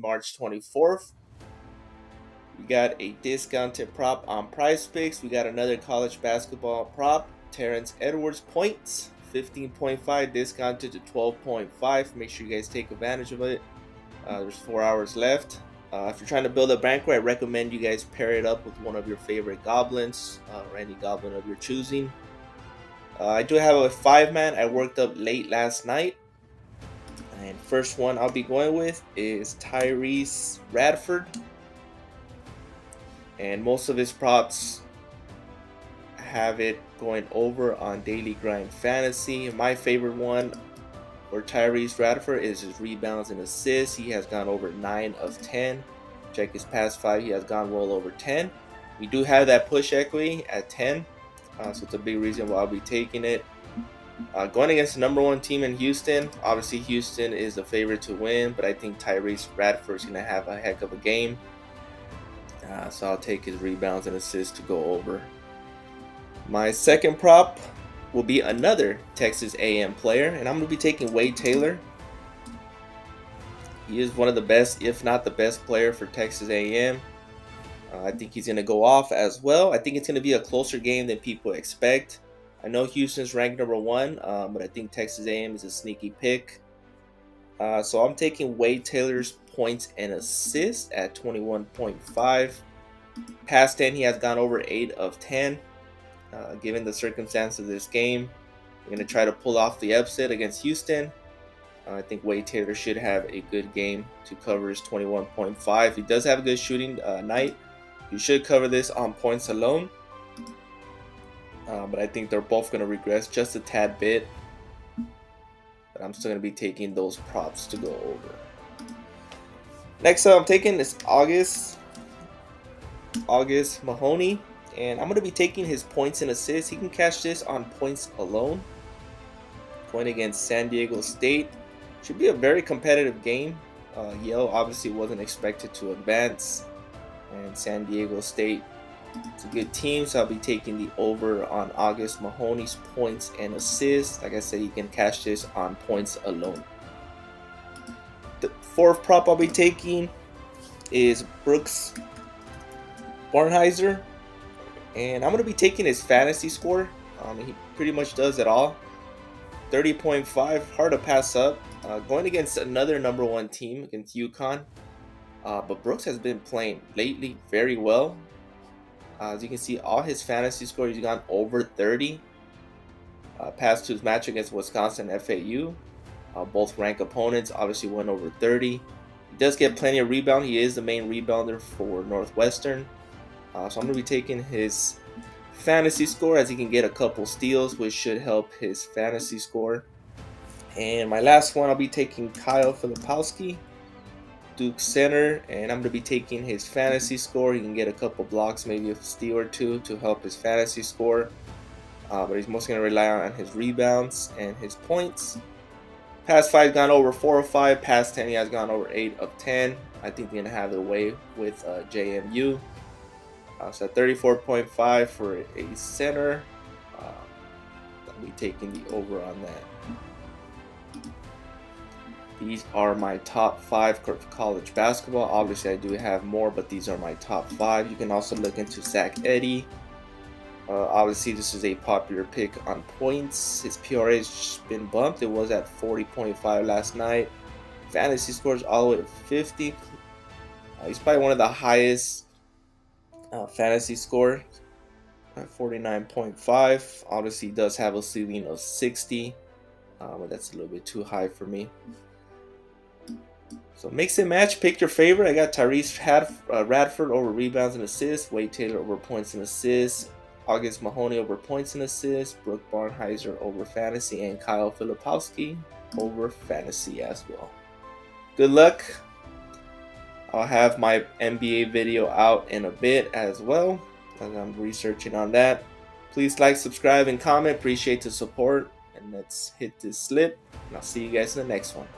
March 24th. We got a discounted prop on Prize Picks. We got another college basketball prop. Terrence Edwards points, 15.5 discounted to 12.5. Make sure you guys take advantage of it. There's 4 hours left. If you're trying to build a bankroll, I recommend you guys pair it up with one of your favorite goblins or any goblin of your choosing. I do have a 5-man I worked up late last night. And first one I'll be going with is Tyrese Radford. And most of his props have it going over on Daily Grind Fantasy. My favorite one for Tyrese Radford is his rebounds and assists. He has gone over 9 of 10. Check his past 5, he has gone well over 10. We do have that push equity at 10, so it's a big reason why I'll be taking it. Going against the number 1 team in Houston, obviously Houston is the favorite to win, but I think Tyrese Radford is going to have a heck of a game. So I'll take his rebounds and assists to go over. My second prop will be another Texas A&M player, and I'm going to be taking Wade Taylor. He is one of the best, if not the best player for Texas A&M. I think he's going to go off as well. I think it's going to be a closer game than people expect. I know Houston's ranked number 1, but I think Texas A&M is a sneaky pick. So I'm taking Wade Taylor's points and assists at 21.5. Past 10, he has gone over 8 of 10. Given the circumstances of this game, we're going to try to pull off the upset against Houston. I think Wade Taylor should have a good game to cover his 21.5. He does have a good shooting night. You should cover this on points alone. But I think they're both going to regress just a tad bit. But I'm still going to be taking those props to go over. Next up, I'm taking this August Mahoney. And I'm going to be taking his points and assists. He can catch this on points alone. Going against San Diego State. Should be a very competitive game. Yale obviously wasn't expected to advance. And San Diego State, it's a good team. So I'll be taking the over on August Mahoney's points and assists. Like I said, he can catch this on points alone. The fourth prop I'll be taking is Brooks Barnheiser. And I'm going to be taking his fantasy score. He pretty much does it all. 30.5, hard to pass up. Going against another number 1 team, against UConn. But Brooks has been playing lately very well. As you can see, all his fantasy scores, he's gone over 30. Past 2's match against Wisconsin and FAU. Both ranked opponents obviously went over 30. He does get plenty of rebound. He is the main rebounder for Northwestern. So I'm going to be taking his fantasy score as he can get a couple steals, which should help his fantasy score. And my last one, I'll be taking Kyle Filipowski, Duke center, and I'm going to be taking his fantasy score. He can get a couple blocks, maybe a steal or 2 to help his fantasy score. But he's mostly going to rely on his rebounds and his points. Past 5 gone over 4 of 5. Past 10 he has gone over 8 of 10. I think they're going to have their way with JMU. So 34.5 for a center. I'll be taking the over on that. These are my top 5 college basketball. Obviously, I do have more, but these are my top 5. You can also look into Zach Edey. Obviously, this is a popular pick on points. His PRA has been bumped. It was at 40.5 last night. Fantasy scores all the way to 50. He's probably one of the highest fantasy score at 49.5. Obviously, he does have a ceiling of 60, but that's a little bit too high for me. So mix and match, pick your favorite. I got Tyrese Radford over rebounds and assists, Wade Taylor over points and assists, August Mahoney over points and assists, Brooke Barnheiser over fantasy, and Kyle Filipowski over fantasy as well. Good luck. I'll have my NBA video out in a bit as well, as I'm researching on that. Please like, subscribe, and comment. Appreciate the support. And let's hit this slip. And I'll see you guys in the next one.